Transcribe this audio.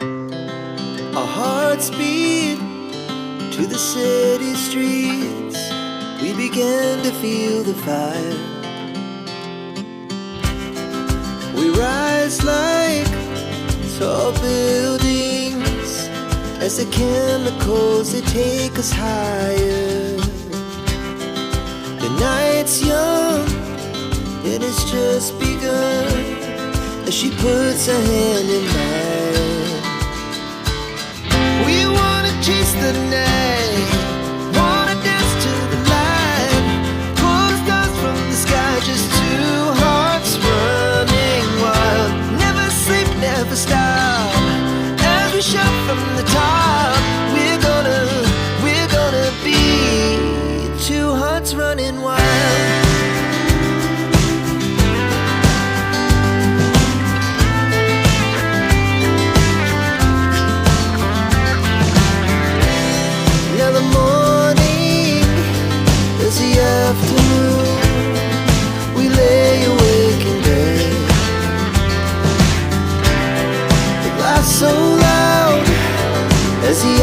Our hearts beat to the city streets. We began to feel the fire. We rise like tall buildings as the chemicals, they take us higher. The night's young, it has just begun, as she puts her hand in mine. We wanna chase the night, wanna dance to the light, pull the stars from the sky, just two hearts running wild. Never sleep, never stop, as we shout from the top. We're gonna be two hearts running wild. Now the morning is the afternoon. We lay awake in bed. The laughs so loud as the